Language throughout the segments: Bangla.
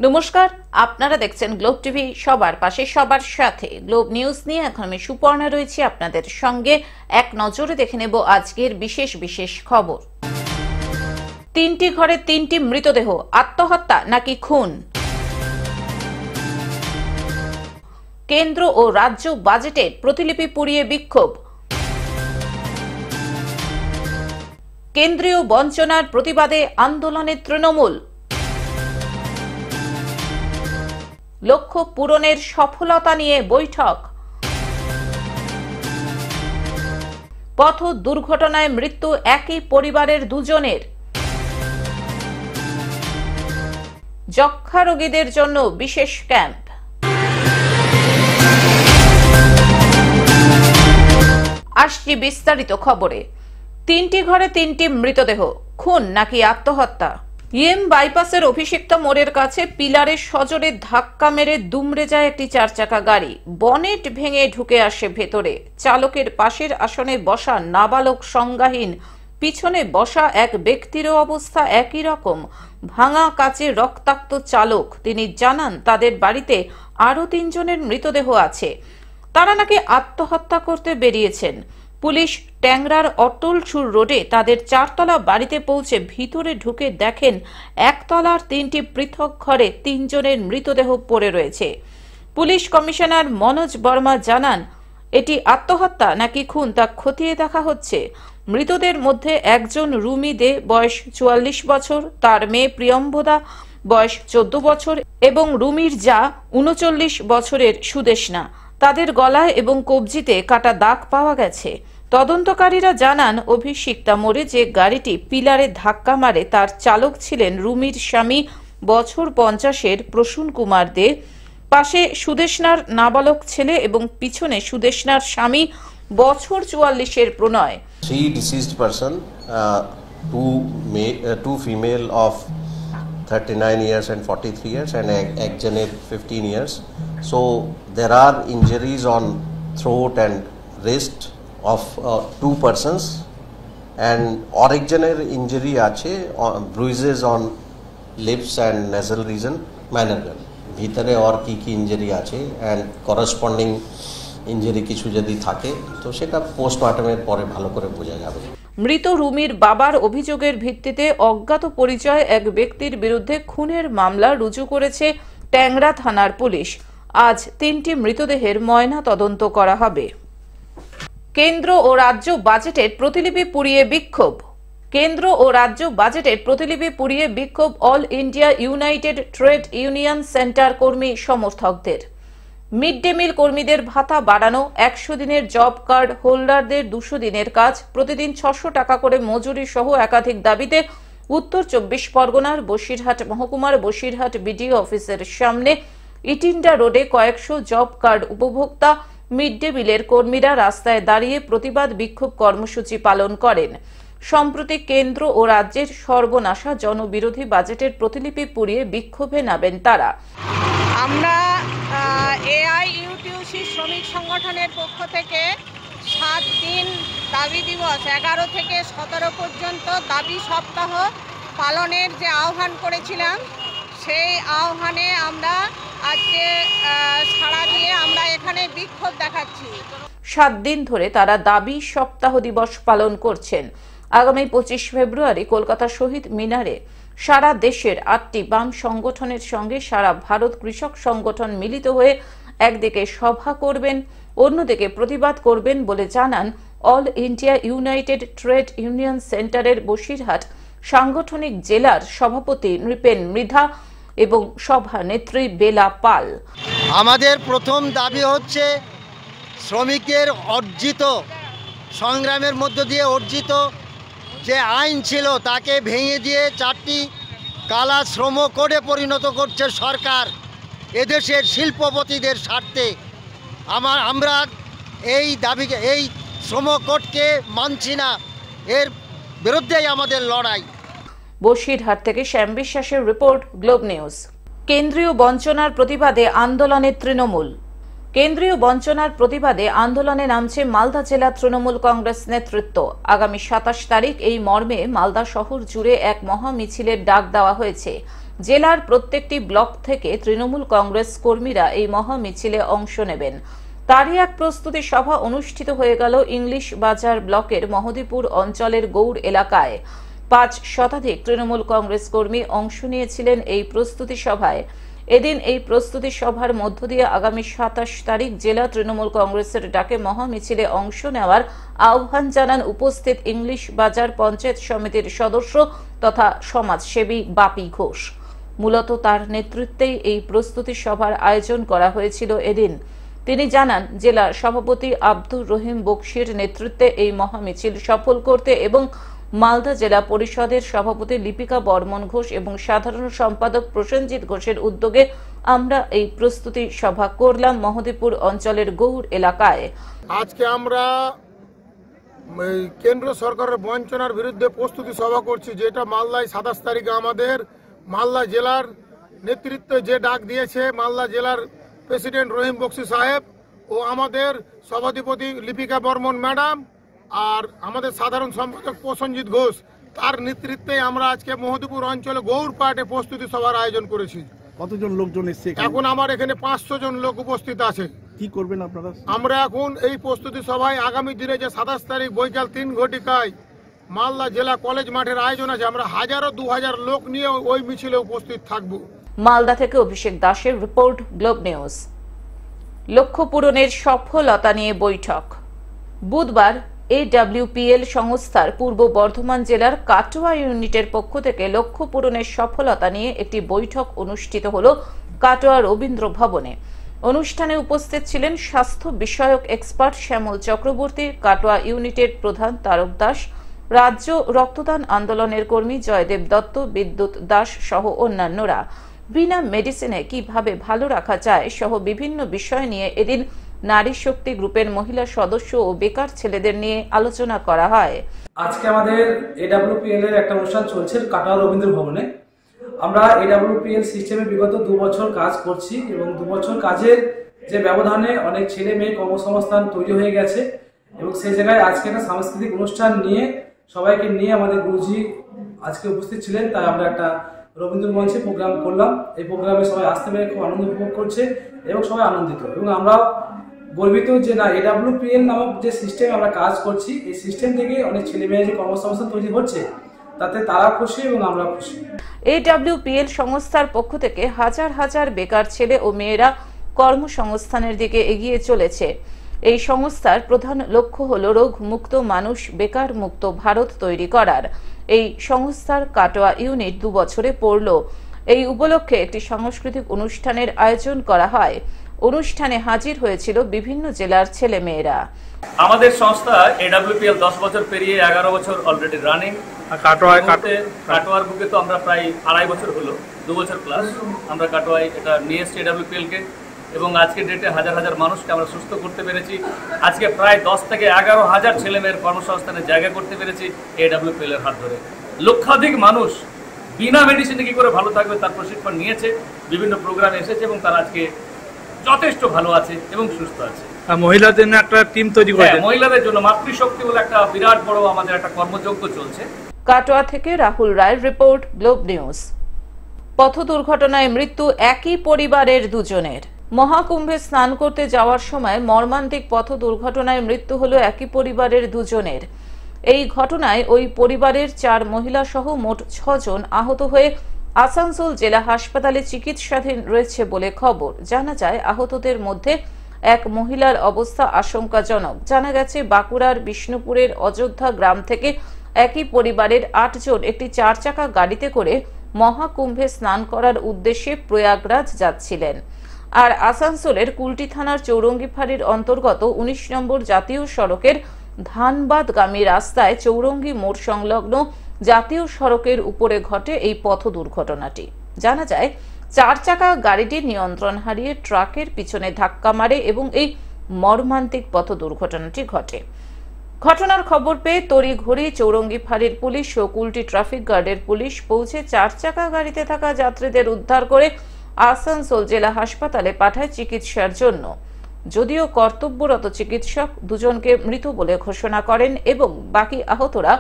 নমস্কার, আপনারা দেখছেন গ্লোব টিভি, সবার পাশে সবার সাথে। গ্লোব নিউজ নিয়ে এখন আমি সুপর্ণা রয়েছি আপনাদের সঙ্গে। এক নজরে দেখে নেব আজকের বিশেষ বিশেষ খবর। তিনটি ঘরে তিনটি মৃতদেহ, আত্মহত্যা নাকি খুন? কেন্দ্র ও রাজ্য বাজেটের প্রতিলিপি পুড়িয়ে বিক্ষোভ। কেন্দ্রীয় বঞ্চনার প্রতিবাদে আন্দোলনে তৃণমূল। লক্ষ্য পূরণের সফলতা নিয়ে বৈঠক। পথ দুর্ঘটনায় মৃত্যু একই পরিবারের দুজনের। যক্ষ্মা রোগীদের জন্য বিশেষ ক্যাম্প। আসছি বিস্তারিত খবরে। তিনটি ঘরে তিনটি মৃতদেহ, খুন নাকি আত্মহত্যা? বাইপাসের অভিষিক্ত মোড়ের কাছে পিলারের সজোরে ধাক্কা মেরে দুমড়ে যায় একটি চারচাকা গাড়ি। বনেট ভেঙে ঢুকে আসে ভেতরে। চালকের পাশের আসনে বসা নাবালক সংজ্ঞাহীন, পিছনে বসা এক ব্যক্তিরও অবস্থা একই রকম। ভাঙা কাচে রক্তাক্ত চালক। তিনি জানান তাদের বাড়িতে আরো তিনজনের মৃতদেহ আছে। তারা নাকি আত্মহত্যা করতে বেরিয়েছেন। পুলিশ ট্যাংরার অটলছুর রোডে তাদের চারতলা বাড়িতে পৌঁছে ভিতরে ঢুকে দেখেন একতলার তিনটি পৃথক ঘরে তিনজনের মৃতদেহ পড়ে রয়েছে। পুলিশ কমিশনার মনোজ বর্মা জানান, এটি আত্মহত্যা নাকি খুন তা খতিয়ে দেখা হচ্ছে। মৃতদের মধ্যে একজন রুমি দে, বয়স 44 বছর, তার মেয়ে প্রিয়ম্বদা, বয়স 14 বছর এবং রুমির যা 39 বছরের সুদেশনা। তাদের গলায় এবং কবজিতে কাটা দাগ পাওয়া গেছে। তদন্তকারীরা জানান, অভিষিক্তা মোড়ে যে গাড়িটি পিলারে ধাক্কা মারে তার চালক ছিলেন রুমির স্বামী, বছর 50-এর প্রসূন কুমার দে। পাশে সুদেশনার নাবালক ছেলে এবং পিছনে সুদেশনার স্বামী, বছর 44-এর প্রণয়। Three deceased person, two female of 39 years and 43 years and ekjaner 15 years. So there are injuries on throat and wrist of two persons, and ekjaner injury ache, bruises on lips and nasal region, minor gun. ভিতরে আর কি কি ইনজুরি আছে and corresponding ইনজুরি কিছু যদি থাকে তো সেটা পোস্টমর্টমের পরে ভালো করে বোঝা যাবে। মৃত রুমির বাবার অভিযোগের ভিত্তিতে অজ্ঞাত পরিচয় এক ব্যক্তির বিরুদ্ধে খুনের মামলা রুজু করেছে ট্যাংরা থানার পুলিশ। আজ তিনটি মৃতদেহের ময়না তদন্ত করা হবে। কেন্দ্র ও রাজ্য বাজেটের প্রতিলিপি পুড়িয়ে বিক্ষোভ। কেন্দ্র ও রাজ্য বাজেটের প্রতিলিপি পুড়িয়ে বিক্ষোভ all India United trade union centre কর্মী সমর্থকদের। মিড ডে মিল কর্মীদের ভাতা বাড়ানো, 100 দিনের জব কার্ড হোল্ডারদের 200 দিনের কাজ, প্রতিদিন 600 টাকা করে মজুরি সহ একাধিক দাবিতে উত্তর 24 পরগনার বসিরহাট মহকুমার বসিরহাট বিডিও অফিসের সামনে ইটিন্ডা রোডে কয়েকশো জব কার্ড উপভোক্তা মিড ডে মিলের কর্মীরা রাস্তায় দাঁড়িয়ে প্রতিবাদ বিক্ষোভ কর্মসূচি পালন করেন। সম্প্রতি কেন্দ্র ও রাজ্যের সর্বনাশা জনবিরোধী বাজেটের প্রতিলিপি পুড়িয়ে বিক্ষোভে নামেন তারা। আমরা এআইইউটিউসি শ্রমিক সংগঠনের পক্ষ থেকে 7 দিন দাবি দিবস 11 থেকে 17 পর্যন্ত দাবি সপ্তাহ পালনের যে আহ্বান করেছিলাম, সেই আহ্বানে আমরা আজকে সাড়া দিয়ে আমরা এখানে বিক্ষোভ দেখাচ্ছি। 7 দিন ধরে তারা দাবি সপ্তাহ দিবস পালন করছেন। আগামী 25 ফেব্রুয়ারি কলকাতা শহীদ মিনারে সারা দেশের 8টি বাম সংগঠনের সঙ্গে সারা ভারত কৃষক সংগঠন মিলিত হয়ে একদিকে সভা করবেন, অন্যদিকে প্রতিবাদ করবেন বলে জানান all India United trade union সেন্টারের বসিরহাট সাংগঠনিক জেলার সভাপতি নৃপেন মৃধা এবং সভানেত্রী বেলা পাল। আমাদের প্রথম দাবি হচ্ছে শ্রমিকের অর্জিত সংগ্রামের মধ্য দিয়ে অর্জিত যে আইন ছিল তাকে ভেঙে দিয়ে 4টি কালা শ্রম কোডে পরিণত করছে সরকার এদেশের শিল্পপতিদের স্বার্থে। আমরা এই দাবিকে, এই শ্রম কোডকে মানছি না, এর বিরুদ্ধেই আমাদের লড়াই। বসিরহাট থেকে শ্যাম বিশ্বাসের রিপোর্ট, গ্লোব নিউজ। কেন্দ্রীয় বঞ্চনার প্রতিবাদে আন্দোলনে তৃণমূল। কেন্দ্রীয় বঞ্চনার প্রতিবাদে আন্দোলনে নামছে মালদা জেলা তৃণমূল কংগ্রেস নেতৃত্ব। আগামী 27 তারিখ এই মর্মে মালদা শহর জুড়ে এক মহা মিছিলের ডাক দেওয়া হয়েছে। জেলার প্রত্যেকটি ব্লক থেকে তৃণমূল কংগ্রেস কর্মীরা এই মহামিছিলে অংশ নেবেন। তারই এক প্রস্তুতি সভা অনুষ্ঠিত হয়ে গেল ইংলিশ বাজার ব্লকের মহদীপুর অঞ্চলের গৌড় এলাকায়। 5 শতাধিক তৃণমূল কংগ্রেস কর্মী অংশ নিয়েছিলেন এই প্রস্তুতি সভায়। এদিন এই প্রস্তুতি সভার মধ্য দিয়ে আগামী 27 তারিখ জেলা তৃণমূল কংগ্রেসের ডাকে মহামিছিলে অংশ নেওয়ার আহ্বান জানান উপস্থিত ইংলিশ বাজার পঞ্চায়েত সমিতির সদস্য তথা সমাজসেবী বাপি ঘোষ। মূলত তার নেতৃত্বেই এই প্রস্তুতি সভার আয়োজন করা হয়েছিল এদিন। তিনি জানান, জেলার সভাপতি আব্দুর রহিম বকশির নেতৃত্বে এই মহামিছিল সফল করতে এবং মালদা জেলা পরিষদের সভাপতি লিপিকা বর্মন ঘোষ এবং সাধারণ সম্পাদক প্রসেনজিৎ ঘোষের উদ্যোগে আমরা এই প্রস্তুতি সভা করলাম মহদীপুর অঞ্চলের গৌড় এলাকায়। আজকে আমরা কেন্দ্র সরকারের বঞ্চনার বিরুদ্ধে প্রস্তুতি সভা করছি, যেটা মালদায় 27 তারিখে আমাদের মালদা জেলার নেতৃত্বে যে ডাক দিয়েছে মালদা জেলার প্রেসিডেন্ট রহিম বক্সি সাহেব ও আমাদের সভাধিপতি লিপিকা বর্মন ম্যাডাম আর আমাদের সাধারণ সম্পাদক প্রসেনজিৎ ঘোষ, তার নেতৃত্বে আমরা আজকে মহদীপুর অঞ্চলে গৌড় পার্টে প্রস্তুতি সভার আয়োজন করেছি। কতজন লোকজন এসছে? এখন আমার এখানে 500 জন লোক উপস্থিত আছে। কি করবেন আপনারা? আমরা এখন এই প্রস্তুতি সভায় আগামী দিনে যে 27 তারিখ বৈকাল 3 ঘটিকায় মালদা জেলা কলেজ মাঠের আয়োজন আছে, আমরা 1000-2000 লোক নিয়ে ওই মিছিলে উপস্থিত থাকব। মালদা থেকে অভিষেক দাসের রিপোর্ট, গ্লোব নিউজ। লক্ষ্য পূরণের সফলতা নিয়ে বৈঠক। বুধবার AWPL সংস্থার পূর্ব বর্ধমান জেলার কাটোয়া ইউনিটের পক্ষ থেকে লক্ষ্য পূরণের সফলতা নিয়ে একটি বৈঠক অনুষ্ঠিত হল কাটোয়া রবীন্দ্র ভবনে। অনুষ্ঠানে উপস্থিত ছিলেন স্বাস্থ্য বিষয়ক এক্সপার্ট শ্যামল চক্রবর্তী, কাটোয়া ইউনিটের প্রধান তারক দাস, রাজ্য রক্তদান আন্দোলনের কর্মী জয়দেব দত্ত, বিদ্যুৎ দাস সহ অন্যান্যরা। বিনা মেডিসিনে কিভাবে ভালো রাখা যায় সহ বিভিন্ন বিষয় নিয়ে এদিন নারী শক্তি গ্রুপের মহিলা সদস্য ও বেকার ছেলেদের নিয়ে আলোচনা করা হয়। আজকে আমাদের AWPL এর একটা অনুষ্ঠান চলছে কাটোয়া রবীন্দ্র ভবনে। আমরা AWPL সিস্টেমে বিগত 2 বছর কাজ করছি এবং 2 বছর কাজের যে ব্যবধানে অনেক ছেলে মেয়ে কর্মসংস্থান তৈরি হয়ে গেছে এবং সেই জায়গায় আজকে একটা সাংস্কৃতিক অনুষ্ঠান নিয়ে সবাইকে নিয়ে আমাদের গুরুজি আজকে উপস্থিত ছিলেন, তাই আমরা একটা রবীন্দ্র মঞ্চে প্রোগ্রাম করলাম। এই প্রোগ্রামে সবাই আসতে পেরে খুব আনন্দ উপভোগ করছে এবং সবাই আনন্দিত এবং আমরা গর্বিত যে না AWPL নামক যে সিস্টেমে আমরা কাজ করছি, এই সিস্টেম থেকে অনেক ছেলে মেয়ে যে কর্মসংস্থান তৈরি হচ্ছে তাতে তারা খুশি এবং আমরা খুশি। AWPL সংস্থার পক্ষ থেকে হাজার হাজার বেকার ছেলে ও মেয়েরা কর্মসংস্থানের দিকে এগিয়ে চলেছে। এই সংস্থার প্রধান লক্ষ্য হল রোগ মুক্ত মানুষ, বেকার মুক্ত ভারত তৈরি করার। এই সংস্থার কাটোয়া ইউনিট 2 বছরে পড়ল। এই উপলক্ষে একটি সাংস্কৃতিক অনুষ্ঠানের আয়োজন করা হয়। অনুষ্ঠানে হাজির হয়েছিল বিভিন্ন জেলার ছেলে মেয়েরা। আমাদের সংস্থা AWPL 10 বছর পেরিয়ে 11 বছর অলরেডি রানিং। কাটোয়ার বুকে তো আমরা প্রায় 2.5 বছর হলো, 2 বছর প্লাস আমরা কাটোয়ায় এটা নিয়ে এসেছি AWPL কে এবং আজকের ডেটে হাজার হাজার মানুষকে আমরা সুস্থ করতে পেরেছি। আজকে প্রায় 10 থেকে 11,000 ছেলে মেয়ের কর্মসংস্থানের জায়গা করতে পেরেছি AWPL এর হাত ধরে। লক্ষাধিক মানুষ বিনা মেডিসিনে কি করে ভালো থাকবে তার প্রশিক্ষণ নিয়েছে, বিভিন্ন প্রোগ্রামে এসেছে এবং তারা আজকে যথেষ্ট ভালো আছে এবং সুস্থ আছে। মহিলাদের জন্য একটা টিম তৈরি করেছে, মহিলাদের জন্য মাতৃশক্তি বলে একটা বিরাট বড় আমাদের একটা কর্মযজ্ঞ চলছে। কাটোয়া থেকে রাহুল রায়ের রিপোর্ট, গ্লোব নিউজ। পথ দুর্ঘটনায় মৃত্যু একই পরিবারের 2 জনের। মহাকুম্ভে স্নান করতে যাওয়ার সময় মর্মান্তিক পথ দুর্ঘটনায় মৃত্যু হলো একই পরিবারের 2 জনের। এই ঘটনায় ওই পরিবারের 4 মহিলা সহ মোট 6 জন আহত হয়ে আসানসোল জেলা হাসপাতালে চিকিৎসাধীন রয়েছে বলে খবর। জানা যায় আহতদের মধ্যে এক মহিলার অবস্থা আশঙ্কাজনক। জানা গেছে বাঁকুড়ার বিষ্ণুপুরের অযোধ্যা গ্রাম থেকে একই পরিবারের 8 জন একটি 4 চাকা গাড়িতে করে মহাকুম্ভে স্নান করার উদ্দেশ্যে প্রয়াগরাজ যাচ্ছিলেন। আর আসানসোলের কুলটি থানার চৌরঙ্গি ফাঁড়ির অন্তর্গত 19 নম্বর জাতীয় সড়কের ধানবাদগামী রাস্তায় চৌরঙ্গি মোড় সংলগ্ন জাতীয় সড়কের উপরে ঘটে এই পথ দুর্ঘটনাটি। জানা যায় 4 চাকা গাড়িটি নিয়ন্ত্রণ হারিয়ে ট্রাকের পিছনে ধাক্কা মারে এবং এই মর্মান্তিক পথ দুর্ঘটনাটি ঘটে। ঘটনার খবর পেয়ে তড়িঘড়ি চৌরঙ্গি ফাঁড়ির পুলিশ ও কুলটি ট্রাফিক গার্ডের পুলিশ পৌঁছে 4 চাকা গাড়িতে থাকা যাত্রীদের উদ্ধার করে আসানসোল জেলা হাসপাতালে পাঠায় চিকিৎসার জন্য। যদিও কর্তব্যরত চিকিৎসক 2 জনকে মৃত বলে ঘোষণা করেন এবং বাকি আহতরা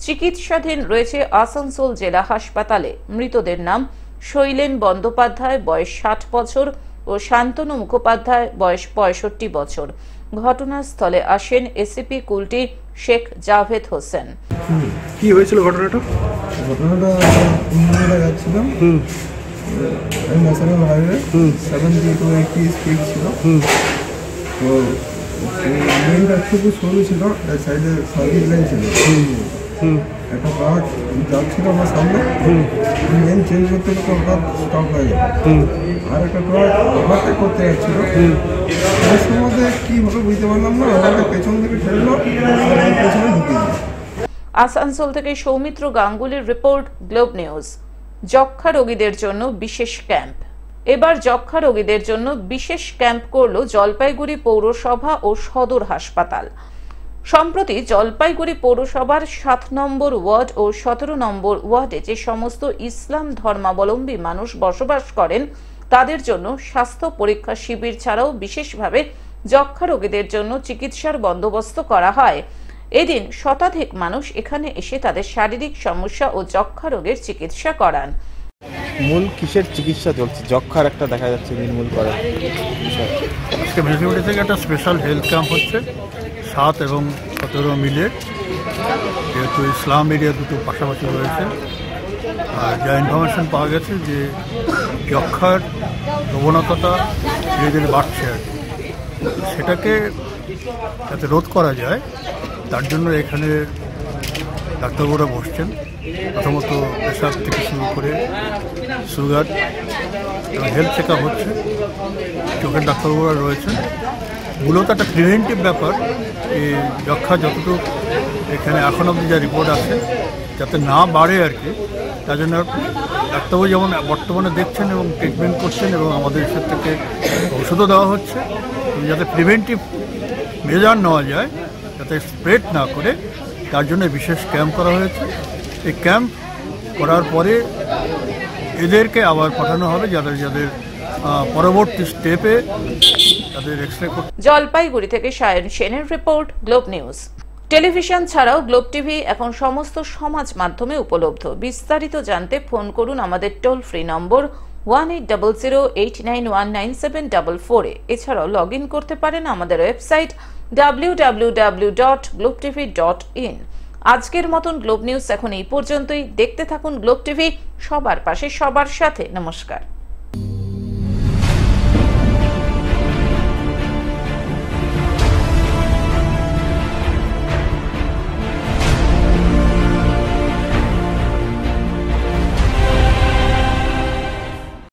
চিকিৎসাধীন রয়েছে আসানসোল জেলা হাসপাতালে। মৃতদের নাম শৈলেন বন্দ্যোপাধ্যায় বয়স 60 বছর ও শান্তনু মুখোপাধ্যায় বয়স 65 বছর। ঘটনাস্থলে আসেন এসিপি কুলটি শেখ জাভেদ হোসেন। কি হয়েছিল ঘটনাটা? যাচ্ছিলাম ন্যাশনাল হাইওয়ে 70 to 80 স্পিড ছিল। তো মেনটা খুব সরু ছিল, সাইডে সার্ভিস লাইন ছিল। একটা ট্রাক যাচ্ছিল আমার সামনে, মেন চেঞ্জ করতে করতে হঠাৎ স্টপ হয়ে গেল। আর একটা ট্রাক ওভারটেক করতে যাচ্ছিল, ওই সময় কী হবে বুঝতে পারলাম না, ওটাকে পেছন থেকে ঠেললো, পেছনে ঢুকিয়ে দিল। আসানসোল থেকে সৌমিত্র গাঙ্গুলির রিপোর্ট, গ্লোব নিউজ। যক্ষা রোগীদের জন্য বিশেষ ক্যাম্প। এবার যক্ষা রোগীদের জন্য বিশেষ ক্যাম্প করল জলপাইগুড়ি পৌরসভা ও সদর হাসপাতাল। সম্প্রতি জলপাইগুড়ি পৌরসভার 7 নম্বর ওয়ার্ড ও 17 নম্বর ওয়ার্ডে যে সমস্ত ইসলাম ধর্মাবলম্বী মানুষ বসবাস করেন তাদের জন্য স্বাস্থ্য পরীক্ষা শিবির ছাড়াও বিশেষভাবে যক্ষা রোগীদের জন্য চিকিৎসার বন্দোবস্ত করা হয়। এদিন শতাধিক মানুষ এখানে এসে তাদের শারীরিক সমস্যা ও যক্ষা রোগের চিকিৎসা করান। মূল কিসের চিকিৎসা চলছে? যক্ষার একটা দেখা যাচ্ছে নির্মূল করার বিষয়। আজকে মিউনিসিপ্যালিটি থেকে একটা স্পেশাল হেলথ ক্যাম্প হচ্ছে 7 এবং 17 মিলে, যেহেতু ইসলাম এরিয়া দুটো পাশাপাশি রয়েছে। আর যা ইনফরমেশন পাওয়া গেছে যে যক্ষার প্রবণতাটা ধীরে ধীরে বাড়ছে, আর সেটাকে যাতে রোধ করা যায় তার জন্য এখানে ডাক্তারবাবুরা বসছেন। প্রথমত প্রেশার থেকে শুরু করে সুগার এবং হেলথ চেক আপ হচ্ছে, চোখের ডাক্তারবাবুরা রয়েছেন। মূলত একটা প্রিভেন্টিভ ব্যাপার, এই যক্ষা যতটুকু এখানে এখন অবধি যা রিপোর্ট আছে যাতে না বাড়ে আর কি, তার জন্য ডাক্তারবাবু যেমন বর্তমানে দেখছেন এবং ট্রিটমেন্ট করছেন এবং আমাদের সব থেকে ওষুধও দেওয়া হচ্ছে, যাতে প্রিভেন্টিভ মেজার নেওয়া যায়, যাতে স্প্রেড না করে, তার জন্য বিশেষ ক্যাম্প করা হয়েছে। এই ক্যাম্প করার পরে এদেরকে আবার পাঠানো হবে যাদের যাদের পরবর্তী স্টেপে তাদের এক্সরে করতে। জলপাইগুড়ি থেকে সায়ন সেনের রিপোর্ট, গ্লোব নিউজ। টেলিভিশন ছাড়াও গ্লোব টিভি এখন সমস্ত সমাজ মাধ্যমে উপলব্ধ। বিস্তারিত জানতে ফোন করুন আমাদের টোল ফ্রি নম্বর 1800891974 এ। এছাড়াও লগ ইন করতে পারেন আমাদের ওয়েবসাইট www.globetv.in। আজকের মতন গ্লোব নিউজ এখন এই পর্যন্তই। দেখতে থাকুন গ্লোব টিভি, সবার পাশে সবার সাথে। নমস্কার।